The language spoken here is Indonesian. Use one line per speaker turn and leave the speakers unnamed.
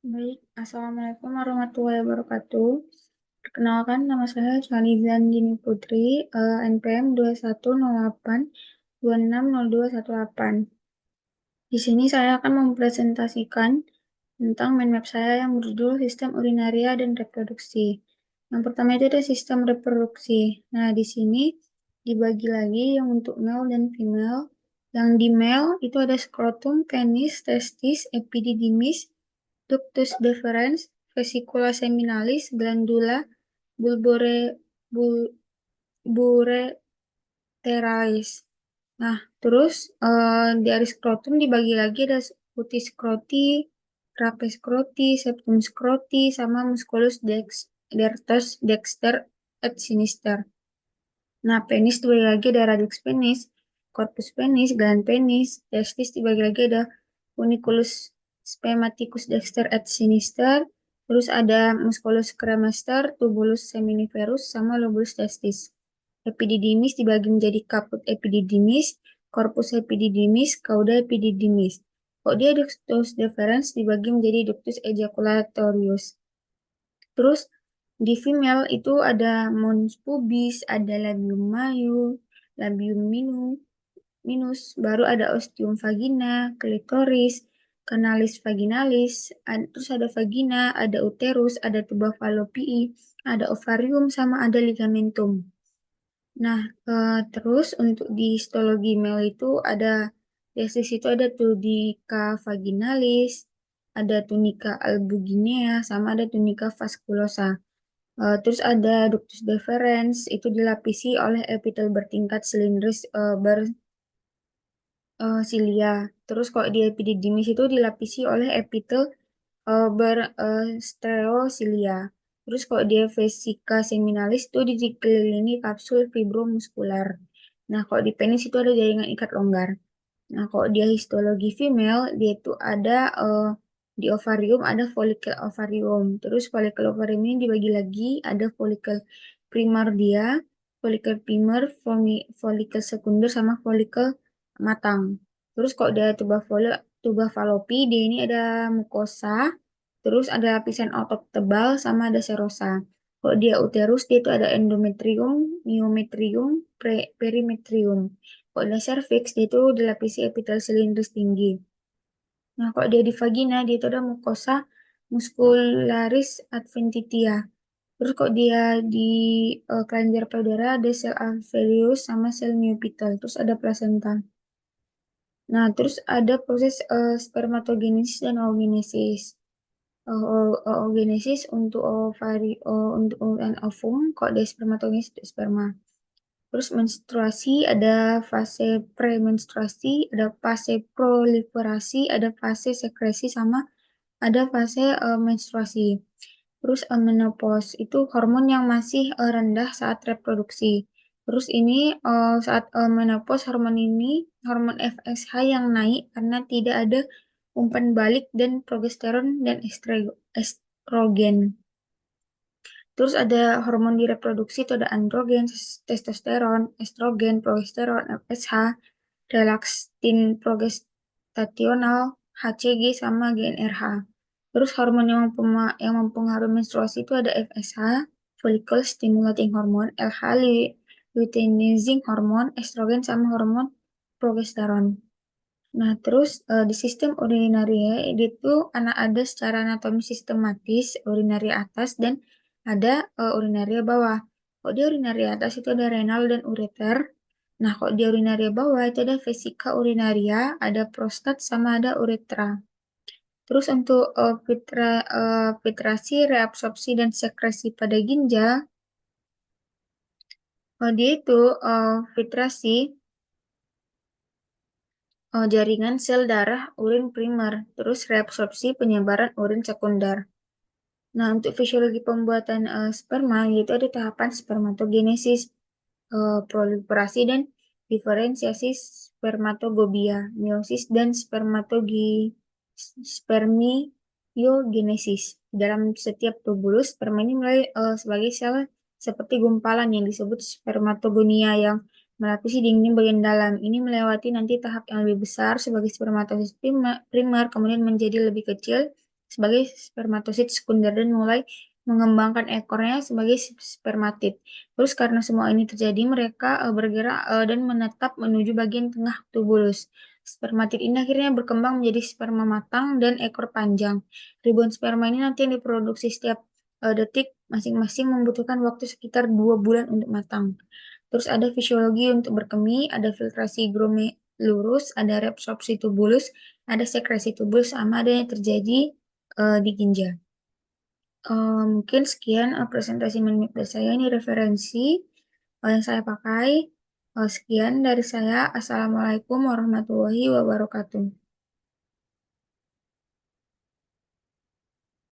Baik, Assalamualaikum warahmatullahi wabarakatuh. Perkenalkan, nama saya Shalizan Dini Putri, NPM 2108 Di sini saya akan mempresentasikan tentang mind map saya yang berjudul Sistem Urinaria dan Reproduksi. Yang pertama itu ada sistem reproduksi. Nah, di sini dibagi lagi yang untuk male dan female. Yang di male itu ada skrotum, penis, testis, epididymis, ductus deferens, vesicula seminalis, glandula, bulbore, bulboreteralis. Nah, terus dari skrotum dibagi lagi ada putih skroti, trapes skroti, septum skroti, sama musculus dexter et sinister. Nah, penis dibagi lagi ada radix penis, corpus penis, gland penis, testis dibagi lagi ada uniculus spermaticus dexter et sinister, terus ada musculus cremaster, tubulus seminiferus, sama lobulus testis. Epididymis dibagi menjadi caput epididymis, corpus epididymis, cauda epididymis. Kok dia ductus deferens dibagi menjadi ductus ejaculatorius. Terus di female itu ada mons pubis, ada labium major, labium minus, baru ada ostium vagina, klitoris, kanalis vaginalis, terus ada vagina, ada uterus, ada tuba fallopiae, ada ovarium, sama ada ligamentum. Nah, terus untuk di histologi male itu ada testis itu ada tunica vaginalis, ada tunica albuginea, sama ada tunica vasculosa. Terus ada ductus deferens itu dilapisi oleh epitel bertingkat silindris bersilia. Terus kalau di epididymis itu dilapisi oleh epitel berstereosilia. Terus kalau dia vesica seminalis itu dikelilingi kapsul fibromuskular. Nah, kalau di penis itu ada jaringan ikat longgar. Nah, kalau dia histologi female, dia itu ada di ovarium ada folikel ovarium. Terus folikel ovarium ini dibagi lagi, ada folikel primordia, folikel primer, folikel sekunder, sama folikel matang. Terus kalau dia tuba falopi, dia ini ada mukosa, terus ada lapisan otot tebal, sama ada serosa. Kalau dia uterus, dia itu ada endometrium, myometrium, perimetrium. Kalau dia cervix, dia itu dilapisi epitel silindris tinggi. Nah, kalau dia di vagina, dia itu ada mucosa muscularis adventitia. Terus kok dia di kelenjar payudara ada sel alveolus sama sel myopitel. Terus ada plasenta. Nah, terus ada proses spermatogenesis dan oogenesis. Oogenesis untuk ovari, untuk ovum, kok dia spermatogenesis untuk sperma. Terus menstruasi, ada fase premenstruasi, ada fase proliferasi, ada fase sekresi, sama ada fase menstruasi. Terus menopause itu hormon yang masih rendah saat reproduksi. Terus ini saat menopause hormon ini hormon FSH yang naik karena tidak ada umpan balik dan progesteron dan estrogen. Terus ada hormon di reproduksi itu ada androgen, testosteron, estrogen, progesteron, FSH, relaksin progestasional, HCG, sama GnRH. Terus hormon yang mempengaruhi menstruasi itu ada FSH, follicle stimulating hormone, LH, luteinizing hormone, estrogen, sama hormon progesteron. Nah, terus di sistem urinaria itu ada secara anatomi sistematis urinaria atas dan ada urinaria bawah. Kalau di urinaria atas itu ada renal dan ureter. Nah, kalau di urinaria bawah itu ada vesika urinaria, ada prostat, sama ada uretra. Terus untuk filtrasi, reabsorpsi, dan sekresi pada ginjal, dia itu filtrasi jaringan sel darah urin primer, terus reabsorpsi penyebaran urin sekunder. Nah, untuk fisiologi pembuatan sperma, yaitu ada tahapan spermatogenesis, proliferasi dan diferensiasi spermatogobia, meiosis dan spermiogenesis. Dalam setiap tubulus, sperma ini mulai sebagai sel seperti gumpalan yang disebut spermatogonia yang melapisi dinding bagian dalam. Ini melewati nanti tahap yang lebih besar sebagai spermatosis primer, kemudian menjadi lebih kecil sebagai spermatosit sekunder dan mulai mengembangkan ekornya sebagai spermatid. Terus karena semua ini terjadi, mereka bergerak dan menetap menuju bagian tengah tubulus. Spermatid ini akhirnya berkembang menjadi sperma matang dan ekor panjang. Ribuan sperma ini nanti yang diproduksi setiap detik, masing-masing membutuhkan waktu sekitar 2 bulan untuk matang. Terus ada fisiologi untuk berkemih, ada filtrasi glomerulus, ada reabsorpsi tubulus, ada sekresi tubulus, sama ada yang terjadi di ginjal. Mungkin sekian presentasi menit dari saya. Ini referensi yang saya pakai. Sekian dari saya. Assalamualaikum warahmatullahi wabarakatuh.